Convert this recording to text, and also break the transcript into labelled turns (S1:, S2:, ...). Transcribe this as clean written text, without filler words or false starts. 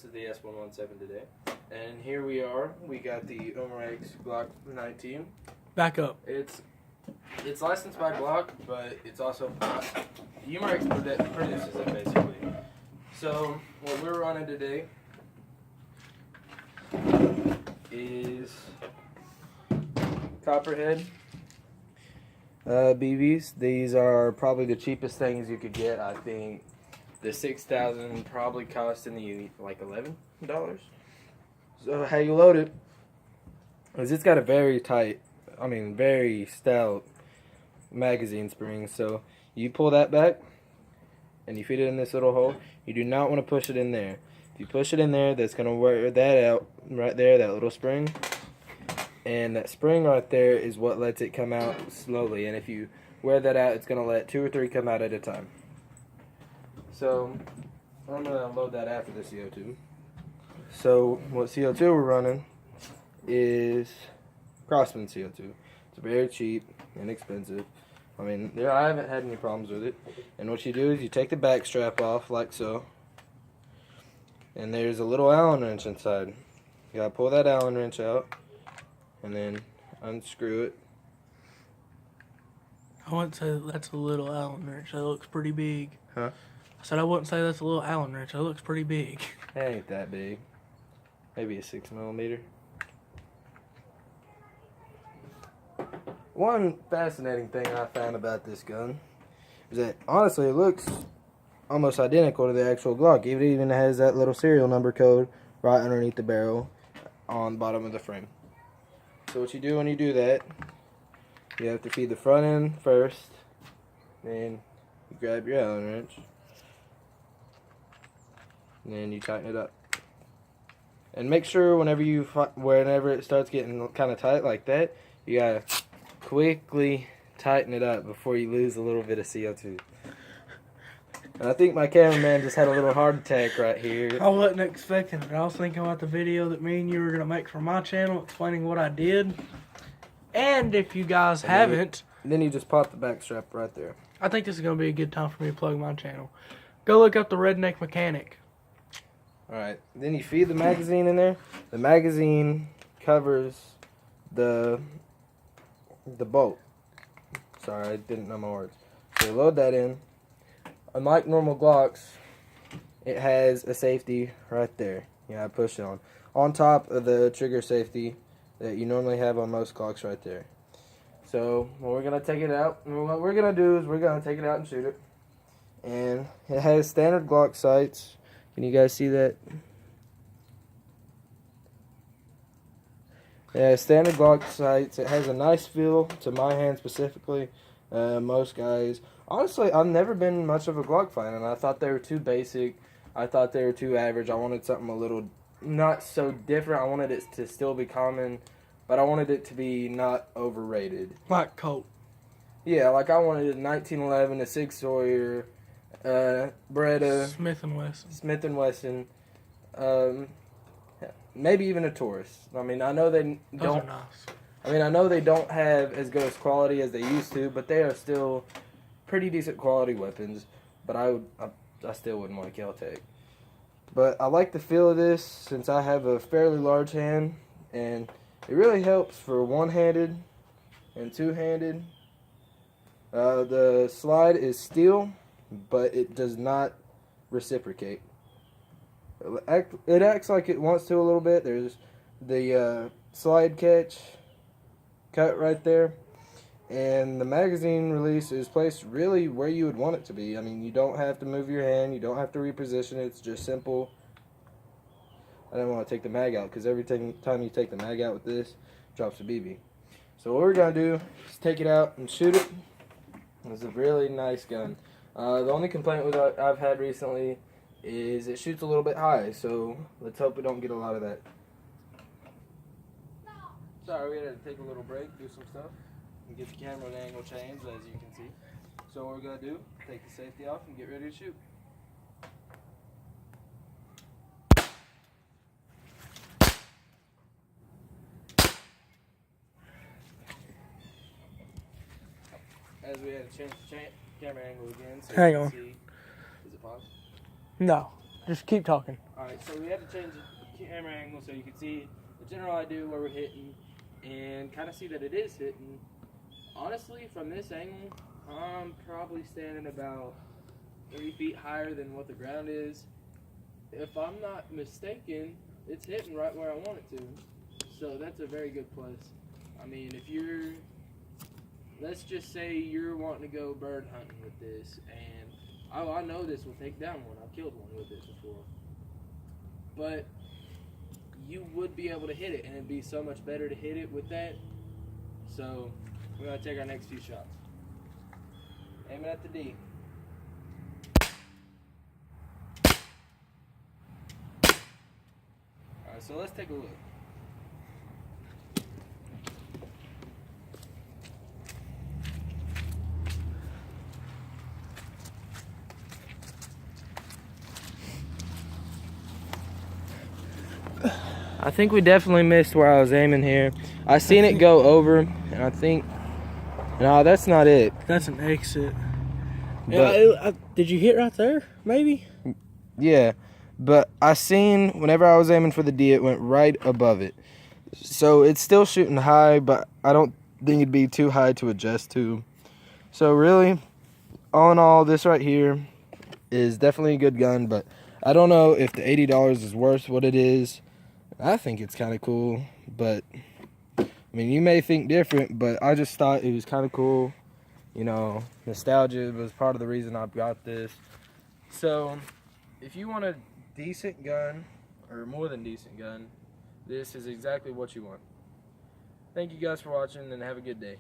S1: This is the S117 today, and here we are. We got the Umerex Glock 19.
S2: Back up.
S1: It's licensed by Glock, but it's also Umerex produces it basically. So what we're running today is Copperhead BBs. These are probably the cheapest things you could get. I think the 6,000 probably costing you like $11. So how you load it is it's got a very tight, very stout magazine spring. So you pull that back and you feed it in this little hole. You do not want to push it in there. If you push it in there, that's going to wear that out right there, that little spring. And that spring right there is what lets it come out slowly. And if you wear that out, it's going to let 2 or 3 come out at a time. So I'm going to load that after the CO2. So what CO2 we're running is Crossman CO2. It's very cheap, inexpensive. I haven't had any problems with it. And what you do is you take the back strap off like so. And there's a little Allen wrench inside. You gotta pull that Allen wrench out and then unscrew it.
S2: I wouldn't say that's a little Allen wrench. That looks pretty big.
S1: Huh?
S2: I said I wouldn't say that's a little Allen wrench. That looks pretty big.
S1: It ain't that big. Maybe a 6mm. One fascinating thing I found about this gun is that honestly it looks almost identical to the actual Glock. It even has that little serial number code right underneath the barrel on the bottom of the frame. So what you do when you do that, you have to feed the front end first, then you grab your Allen wrench, and then you tighten it up. And make sure whenever it starts getting kind of tight like that, you gotta quickly tighten it up before you lose a little bit of CO2. And I think my cameraman just had a little heart attack right here.
S2: I wasn't expecting it. I was thinking about the video that me and you were going to make for my channel explaining what I did. And if you guys haven't...
S1: Then you just pop the back strap right there.
S2: I think this is going to be a good time for me to plug my channel. Go look up the Redneck Mechanic.
S1: Alright, then you feed the magazine in there. The magazine covers the bolt. Sorry, I didn't know my words. So you load that in. Unlike normal Glocks, it has a safety right there. You gotta push it on top of the trigger safety that you normally have on most Glocks right there. So we're gonna take it out. And what we're gonna do is we're gonna take it out and shoot it. And it has standard Glock sights. Can you guys see that? Yeah, standard Glock sights. It has a nice feel to my hand specifically. Most guys, honestly, I've never been much of a Glock fan, and I thought they were too basic. I thought they were too average. I wanted something a little not so different. I wanted it to still be common, but I wanted it to be not overrated.
S2: Like Colt.
S1: Yeah, like I wanted a 1911, a Sig Sauer, Beretta, Smith & Wesson, maybe even a Taurus. I know they don't.
S2: Those are nice.
S1: I know they don't have as good as quality as they used to, but they are still pretty decent quality weapons. But I still wouldn't want a Kel-Tec. But I like the feel of this since I have a fairly large hand, and it really helps for one-handed and two-handed. The slide is steel, but it does not reciprocate. It acts like it wants to a little bit. There's the slide catch cut right there, and the magazine release is placed really where you would want it to be. You don't have to move your hand, you don't have to reposition it. It's just simple. I didn't want to take the mag out because every time you take the mag out with this, it drops a BB. So what we're going to do is take it out and shoot it. It's a really nice gun. The only complaint I've had recently is it shoots a little bit high, so let's hope we don't get a lot of that. Sorry, we had to take a little break, do some stuff, and get the camera angle changed, as you can see. So what we're going to do, take the safety off and get ready to shoot. As we had to change the camera angle again, so
S2: Hang
S1: you
S2: on.
S1: can see. Is it paused?
S2: No. Just keep talking.
S1: Alright, so we had to change the camera angle so you can see the general idea where we're hitting and kind of see that it is hitting. Honestly, from this angle, I'm probably standing about 3 feet higher than what the ground is. If I'm not mistaken, it's hitting right where I want it to. So that's a very good plus. I mean, if you're, let's just say you're wanting to go bird hunting with this, and I know this will take down one. I've killed one with it before. But you would be able to hit it, and it'd be so much better to hit it with that. So we're going to take our next few shots. Aiming at the D. Alright, so let's take a look. I think we definitely missed where I was aiming here. I seen it go over, and I think, no, that's not it.
S2: That's an exit.
S1: But,
S2: Did you hit right there? Maybe.
S1: yeah, but I seen whenever I was aiming for the D, it went right above it. So it's still shooting high, but I don't think it'd be too high to adjust to. So really, all in all, this right here is definitely a good gun, but I don't know if the $80 is worth what it is. I think it's kind of cool, but I mean, you may think different, but I just thought it was kind of cool. You know, nostalgia was part of the reason I got this. So if you want a decent gun, or more than decent gun, this is exactly what you want. Thank you guys for watching, and have a good day.